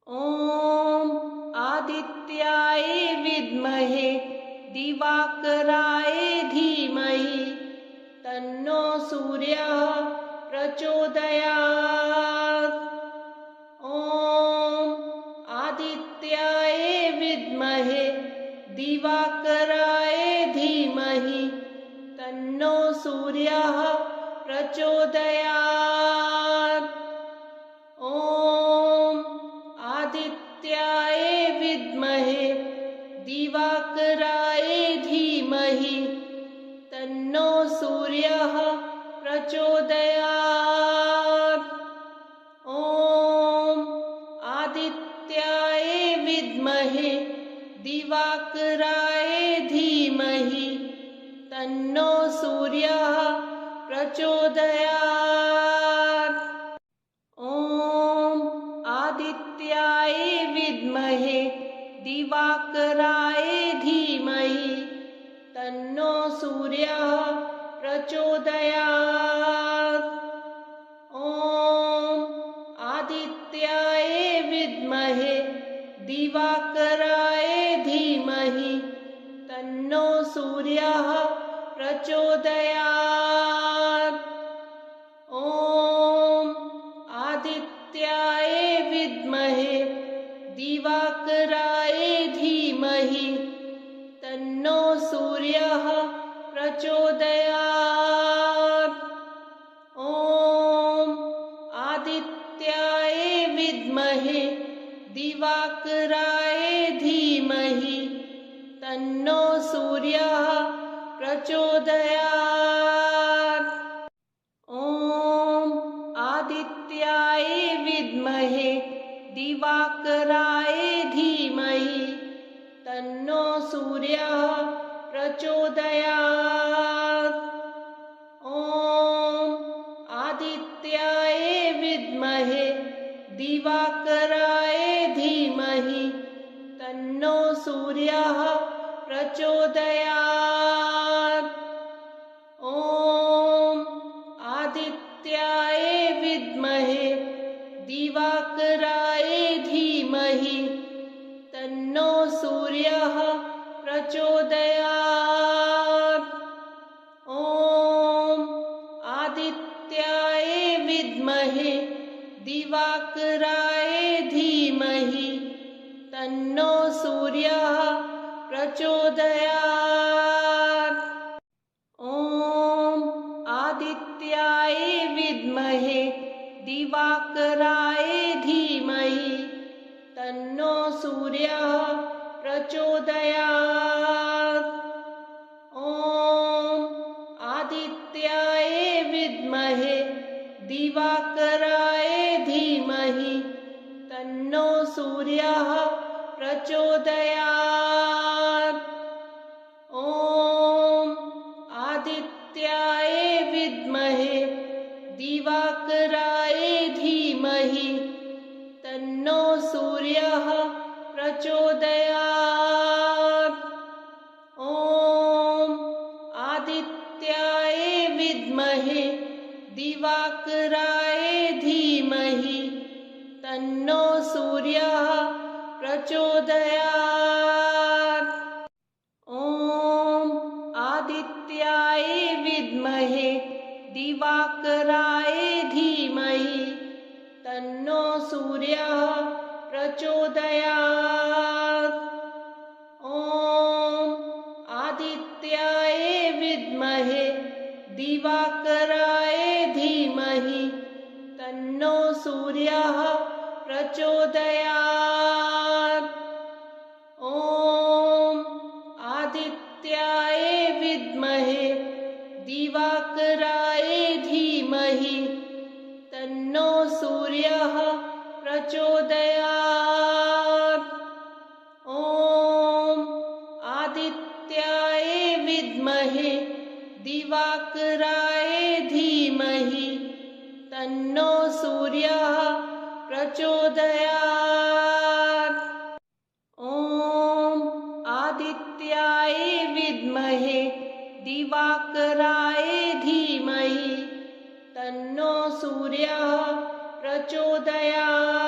ॐ आदित्याय विद्महे दिवाकराय धीमहि तन्नो सूर्यः प्रचोदयात्। ॐ आदित्याय विद्महे दिवाकराय धीमहि तन्नो सूर्यः प्रचोदयात्। ॐ आदित्याय विद्महे दिवाकराय धीमहि तन्नो सूर्यः प्रचोदयात्। ॐ आदित्याय विद्महे दिवाकराय धीमहि तन्नो सूर्यः प्रचोदयात्। ॐ आदित्याय विद्महे दिवाकराय धीमहि तन्नो सूर्यः प्रचोदयात्। ॐ आदित्याय विद्महे दिवाकराय धीमहि तन्नो सूर्यः प्रचोदयात्। ॐ आदित्याय विद्महे दिवाकराय धीमहि तन्नो सूर्यः प्रचोदयात्। ॐ आदित्याय विद्महे दिवाकराय धीमहि तन्नो सूर्यः प्रचोदयात्। ॐ आदित्याय विद्महे दिवाकराय धीमहि तन्नो सूर्यः प्रचोदयात्। ॐ आदित्याय विद्महे दिवाकराय धीमहि तन्नो सूर्यः प्रचोदयात्। ॐ आदित्याय विद्महे दिवाकराय धीमहि तन्नो सूर्यः प्रचोदयात्। ॐ आदित्याय विद्महे दिवाकराय धीमहि तन्नो सूर्यः प्रचोदयात्। ॐ आदित्याय विद्महे दिवाकराय धीमहि तन्नो सूर्यः प्रचोदयात्। ॐ आदित्याय विद्महे दिवाकराय धीमहि तन्नो सूर्यः प्रचोदयात्। ॐ आदित्याय विद्महे दिवाकराय धीमहि तन्नो सूर्यः प्रचोदयात्। ॐ आदित्याय विद्महे दिवाकराय धीमहि तन्नो सूर्यः प्रचोदयात्। ॐ आदित्याय विद्महे दिवाकराय धीमहि तन्नो सूर्यः प्रचोदयात्। ॐ आदित्याय विद्महे दिवाकराय धीमहि तन्नो सूर्यः प्रचोदयात्। ॐ आदित्याय विद्महे दिवाकराय धीमहि तन्नो सूर्यः प्रचोदयात्। ॐ आदित्याय विद्महे दिवाकराय धीमहि तन्नो सूर्यः प्रचोदयात्। ॐ आदित्याय विद्महे दिवाकराय धीमहि तन्नो सूर्यः प्रचोदयात्।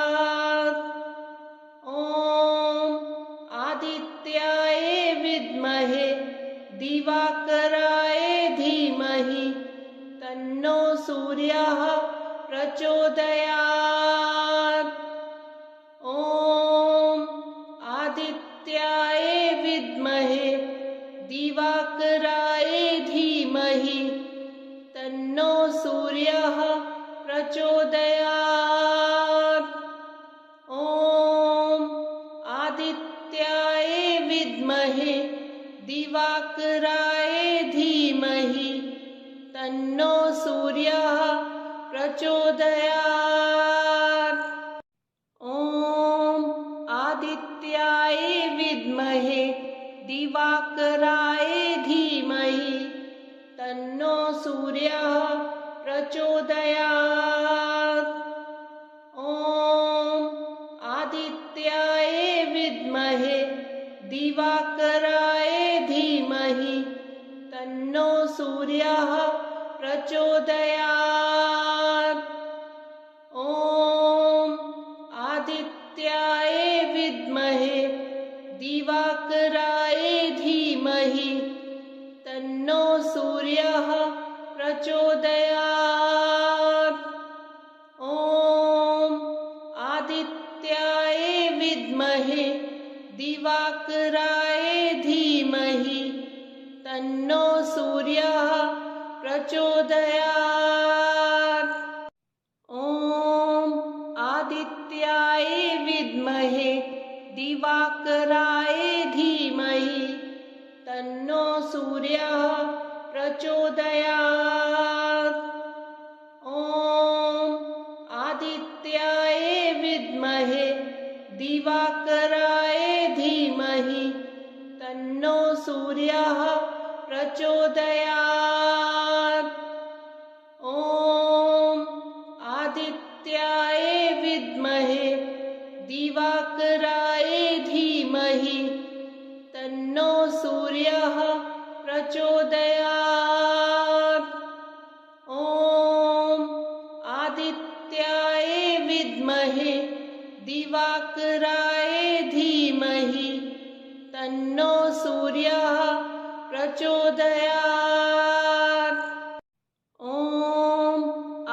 आदित्याय विद्महे दिवाकराय धीमहि तन्नो सूर्यः प्रचोदयात्। ॐ आदित्याय विद्महे दिवाकराय धीमहि तन्नो सूर्यः प्रचोदयात्। ॐ आदित्याय विद्महे दिवाकराय धीमहि तन्नो सूर्यः प्रचोदयात्। ॐ आदित्याय विद्महे दिवाकराय धीमहि तन्नो सूर्यः प्रचोदयात्। ॐ आदित्याय विद्महे दिवाकराय धीमहि तन्नो सूर्यः प्रचोदयात्। ॐ आदित्याय विद्महे दिवाकराय धीमहि तन्नो सूर्यः प्रचोदयात्। ॐ आदित्याय विद्महे दिवाकराय धीमहि तन्नो सूर्यः प्रचोदयात्। ॐ आदित्याय विद्महे दिवाकराय धीमहि तन्नो सूर्यः प्रचोदयात्। ॐ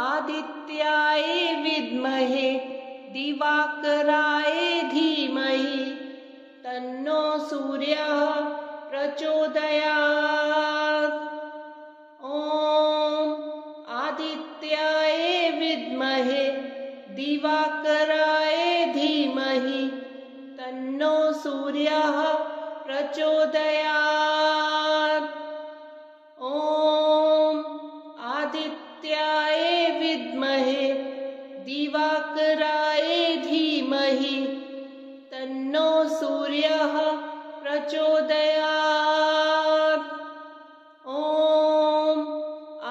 आदित्याय विद्महे दिवाकराय धीमहि तन्नो सूर्यः प्रचोदयात्। ॐ आदित्याय विद्महे दिवाकराय धीमहि तन्नो सूर्यः प्रचोदयात्। ॐ आदित्याय विद्महे दिवाकराय धीमहि तन्नो सूर्यः प्रचोदयात्। ॐ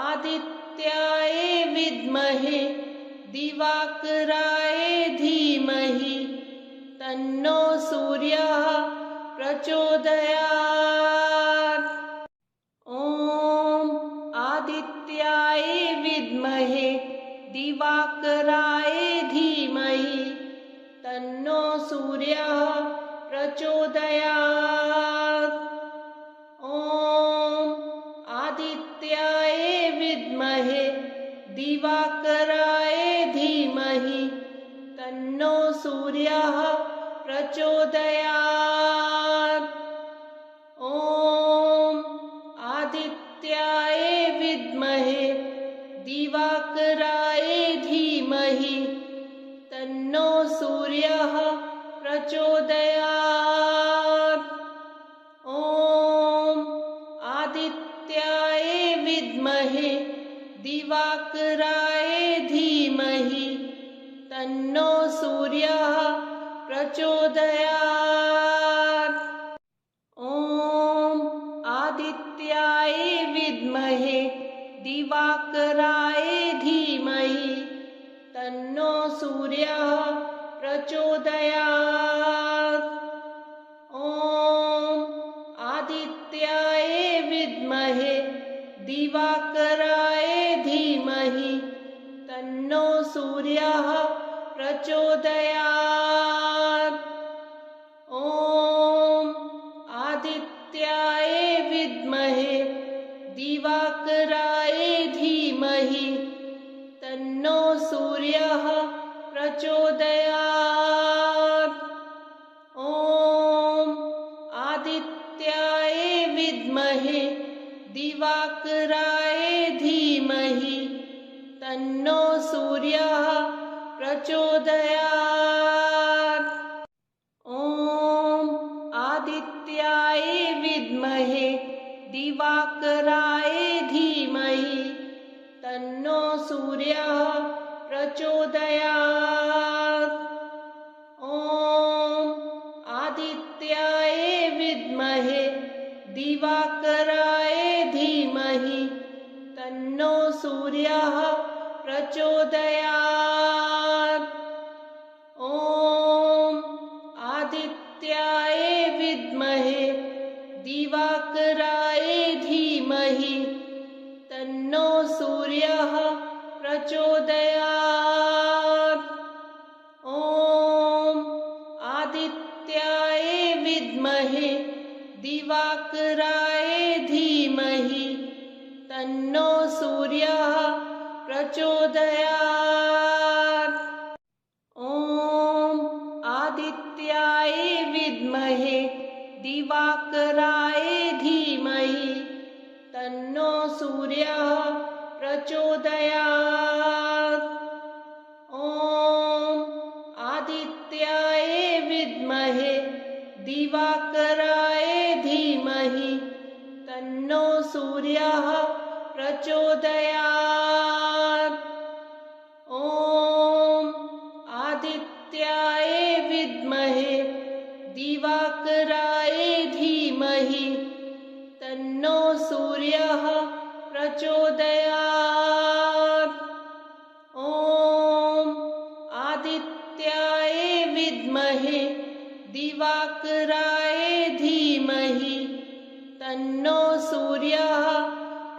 आदित्याय विद्महे दिवाकराय धीमहि तन्नो सूर्यः प्रचोदयात्। ॐ आदित्याय विद्महे दिवाकराय धीमहि तन्नो सूर्यः प्रचोदयात्। ॐ आदित्याय विद्महे दिवाकराय धीमहि तन्नो सूर्यः प्रचोदयात्। ॐ आदित्याय विद्महे दिवाकराय धीमहि तन्नो सूर्यः प्रचोदयात्। ॐ आदित्याय विद्महे दिवाकराय धीमहि तन्नो सूर्यः प्रचोदयात्। ॐ आदित्याय विद्महे दिवाकराय धीमहि तन्नो सूर्यः प्रचोदयात्। ॐ आदित्याय विद्महे दिवाकराय धीमहि तन्नो सूर्यः प्रचोदयात्। ॐ आदित्याय विद्महे दिवाकराय धीमहि तन्नो सूर्यः प्रचोदयात्। दिवाकराय धीमहि तन्नो सूर्यः प्रचोदयात्। ॐ आदित्याय विद्महे दिवाकराय धीमहि तन्नो सूर्यः प्रचोदयात्। ॐ आदित्याय विद्महे दिवाकराय धीमहि तन्नो सूर्यः प्रचोदयात्। ॐ आदित्याय विद्महे दिवाकराय धीमहि तन्नो सूर्यः प्रचोदयात्। ॐ आदित्याय विद्महे दिवाकराय धीमहि तन्नो सूर्यः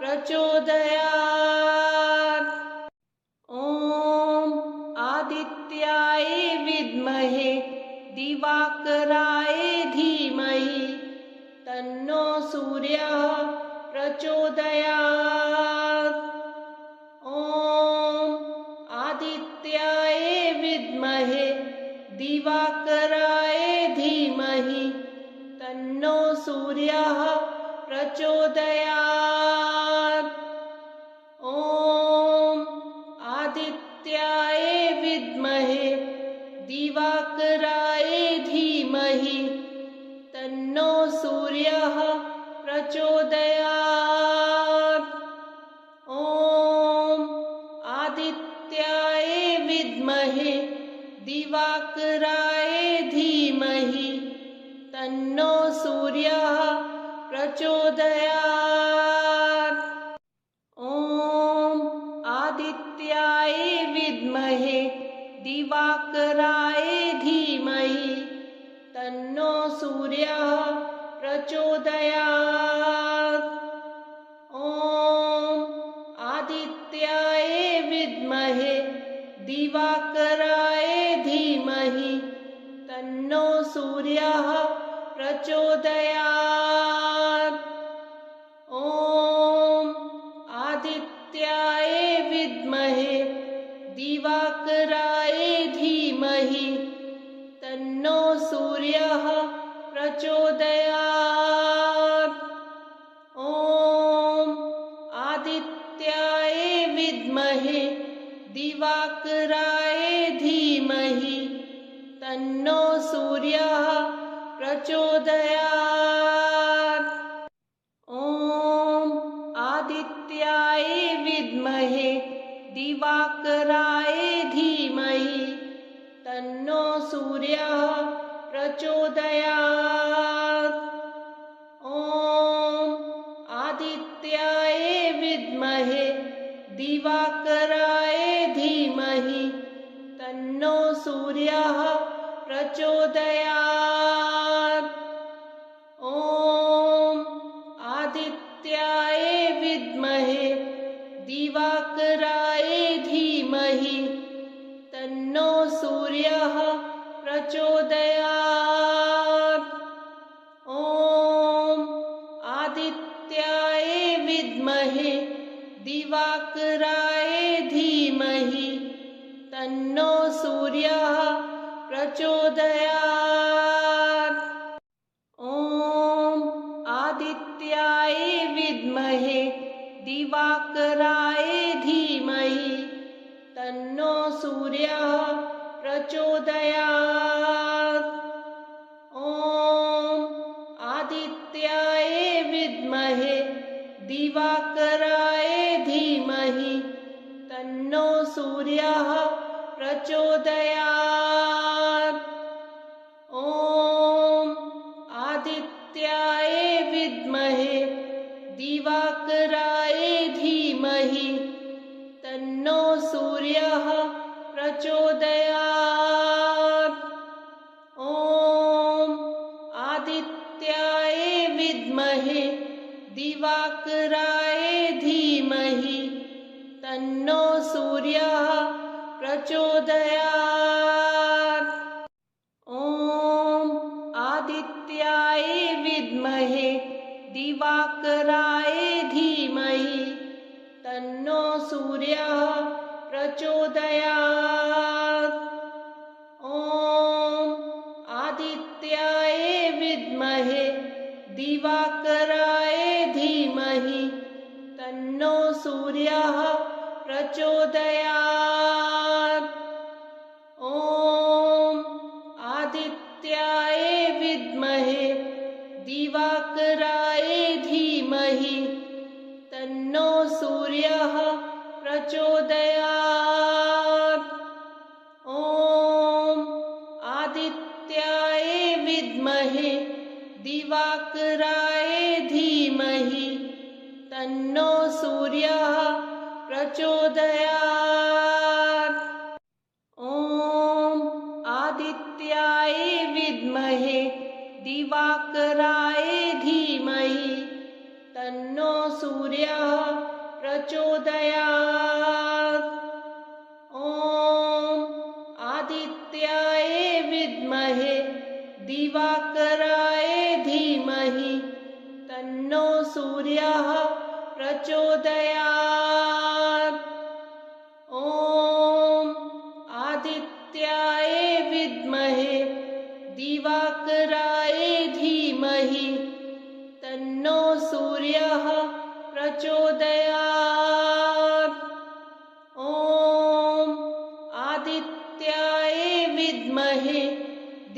प्रचोदयात्। ॐ आदित्याय विद्महे दिवाकराय धीमहि तन्नो सूर्यः प्रचोदयात्। ॐ आदित्याय विद्महे दिवाकराय धीमहि तन्नो सूर्यः प्रचोदयात्। ॐ आदित्याय विद्महे दिवाकराय धीमहि तन्नो सूर्यः प्रचोदयात्। ॐ आदित्याय विद्महे दिवाकराय धीमहि तन्नो सूर्यः प्रचोदयात्। ॐ आदित्याय विद्महे दिवाकराय धीमहि तन्नो सूर्यः प्रचोदयात्। ॐ आदित्याय विद्महे दिवाकराय धीमहि तन्नो सूर्यः प्रचोदयात्। ॐ आदित्याय विद्महे दिवाकराय धीमहि तन्नो सूर्यः प्रचोदयात्। ॐ आदित्याय विद्महे दिवाकराय धीमहि तन्नो सूर्यः प्रचोदयात्। ॐ आदित्याय विद्महे दिवाकराय धीमहि तन्नो सूर्यः प्रचोदयात्। ॐ आदित्याय विद्महे दिवाकराय धीमहि तन्नो सूर्यः प्रचोदयात्। ॐ आदित्याय विद्महे दिवाकराय धीमहि तन्नो सूर्यः प्रचोदयात्। ॐ आदित्याय विद्महे दिवाकराय धीमहि तन्नो सूर्यः प्रचोदयात्। ॐ आदित्याय विद्महे दिवाकराय धीमहि तन्नो सूर्यः प्रचोदयात्। ॐ आदित्याय विद्महे दिवाकराय धीमहि तन्नो सूर्यः प्रचोदयात्। विद्महे दिवाकराय धीमहि तन्नो सूर्यः प्रचोदयात्। ॐ आदित्याय विद्महे दिवाकराय धीमहि तन्नो सूर्यः प्रचोदयात्। ॐ आदित्याय विद्महे दिवाकराय धीमहि तन्नो सूर्यः प्रचोदयात्। ॐ आदित्याय विद्महे दिवाकराय धीमहि तन्नो सूर्यः प्रचोदयात्। ॐ आदित्याय विद्महे दिवाकराय धीमहि तन्नो सूर्यः प्रचोदयात्। ॐ आदित्याय विद्महे दिवाकराय धीमहि तन्नो सूर्यः प्रचोदयात्। ॐ आदित्याय विद्महे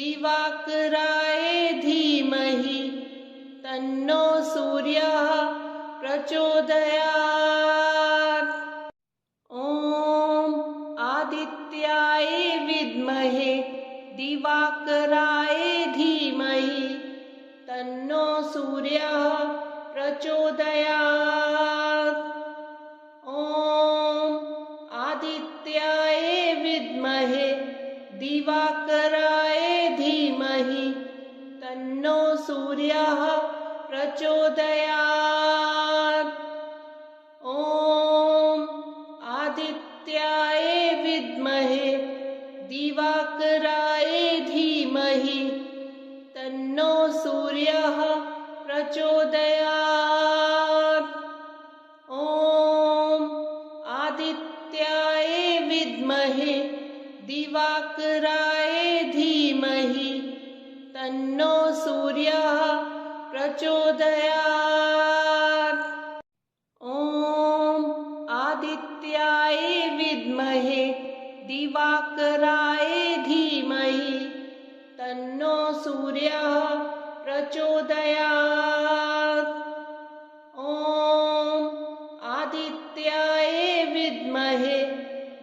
दिवाकराय धीमहि तन्नो सूर्यः प्रचोदयात्। ॐ आदित्याय विद्महे दिवाकराय धीमहि तन्नो सूर्यः प्रचोदयात्। ॐ आदित्याय विद्महे दिवाकराय धीमहि तन्नो सूर्यः प्रचोदयात्। ॐ आदित्याय विद्महे दिवाकराय धीमहि तन्नो सूर्यः प्रचोदयात्। ॐ आदित्याय विद्महे दिवाकराय धीमहि तन्नो सूर्यः प्रचोदयात्। ॐ आदित्याय विद्महे दिवाकराय धीमहि तन्नो सूर्यः प्रचोदयात्। ॐ आदित्याय विद्महे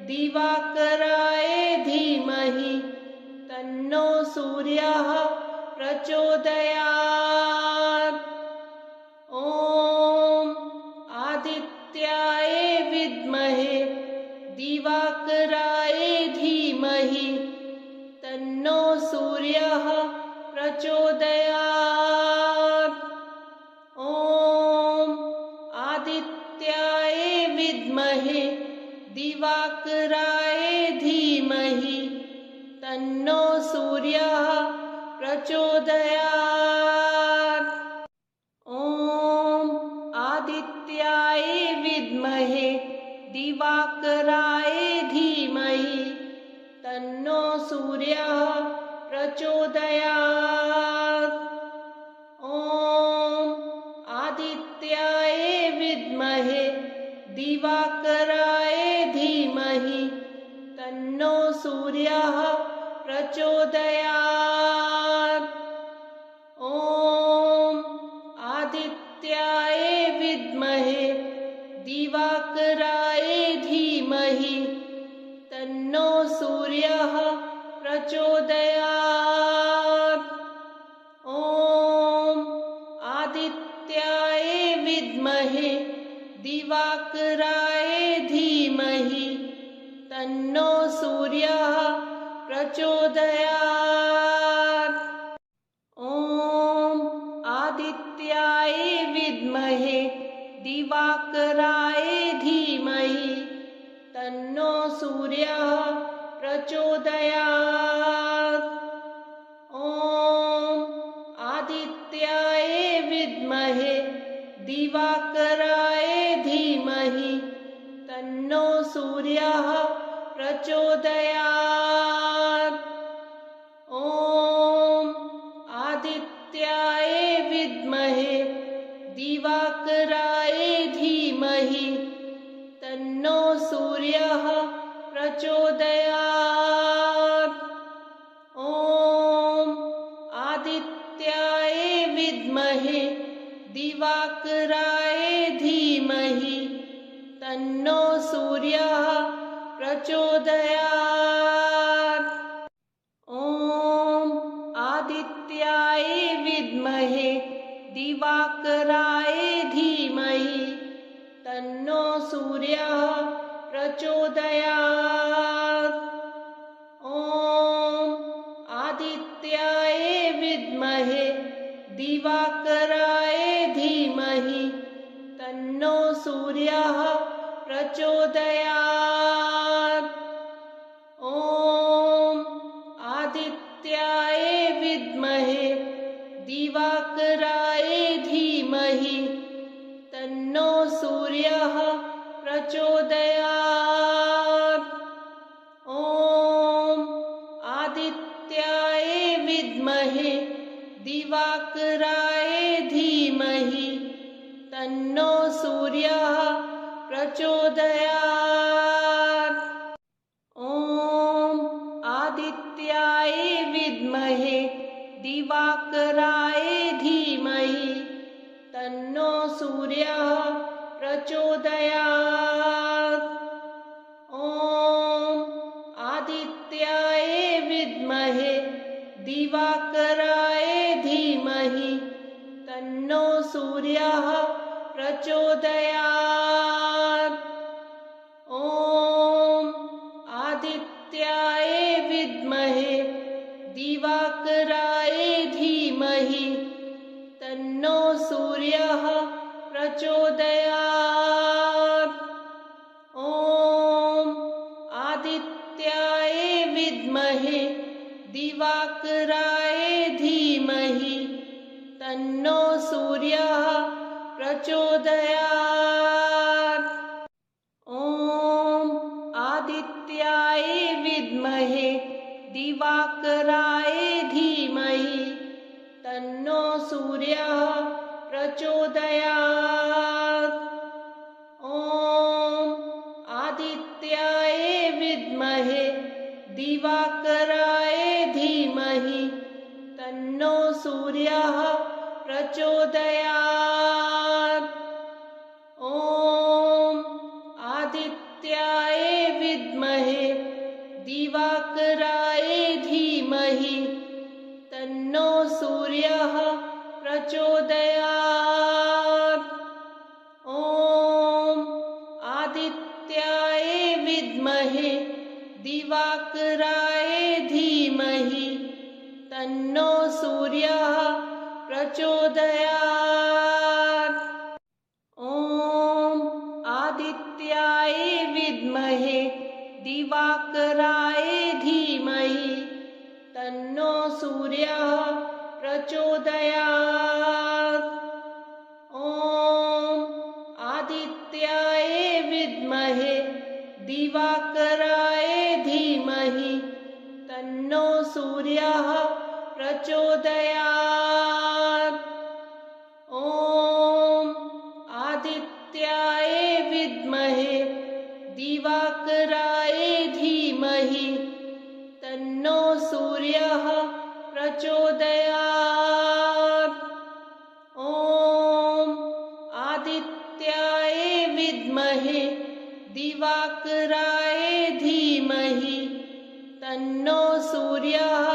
दिवाकराय धीमहि तन्नो सूर्यः प्रचोदयात्। ॐ आदित्याय विद्महे दिवाकराय धीमहि तन्नो सूर्यः प्रचोदयात्। ॐ आदित्याय विद्महे दिवाकराय धीमहि तन्नो सूर्यः प्रचोदयात्। ॐ आदित्याय विद्महे दिवाकराय धीमहि तन्नो सूर्यः प्रचोदयात्। दिवाकराय धीमहि तन्नो सूर्यः प्रचोदयात्। ॐ आदित्याय विद्महे दिवाकराय धीमहि तन्नो सूर्यः प्रचोदयात्। ॐ आदित्याय विद्महे दिवाकराय धीमहि तन्नो सूर्यः प्रचोदयात्। ॐ आदित्याय विद्महे दिवाकराय धीमहि तन्नो सूर्यः प्रचोदयात्। ॐ आदित्याय विद्महे दिवाकराय धीमहि तन्नो सूर्यः प्रचोदयात्। ॐ आदित्याय विद्महे दिवाकराय धीमहि तन्नो सूर्यः प्रचोदयात्। ॐ आदित्याय विद्महे दिवाकराय धीमहि तन्नो सूर्यः प्रचोदयात्। ॐ आदित्याय विद्महे दिवाकराय धीमहि तन्नो सूर्यः प्रचोदयात्। ॐ आदित्याय विद्महे दिवाकराय धीमहि तन्नो सूर्यः प्रचोदयात्। ॐ आदित्याय विद्महे दिवाकराय धीमहि तन्नो सूर्यः प्रचोदयात्। ॐ आदित्याय विद्महे दिवाकराय धीमहि तन्नो सूर्यः प्रचोदयात्। ॐ आदित्याय विद्महे दिवाकराय धीमहि तन्नो सूर्यः प्रचोदयात्। ॐ आदित्याय विद्महे दिवाकराय धीमहि तन्नो सूर्यः प्रचोदयात्। ॐ आदित्याय विद्महे दिवाकराय धीमहि तन्नो सूर्यः प्रचोदयात्। ॐ आदित्याय विद्महे दिवाकराय धीमहि तन्नो सूर्यः प्रचोदयात्। ॐ आदित्याय विद्महे दिवाकराय धीमहि तन्नो सूर्यः प्रचोदयात्। ॐ आदित्याय विद्महे दिवाकराय धीमहि तन्नो सूर्यः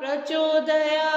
प्रचोदयात्।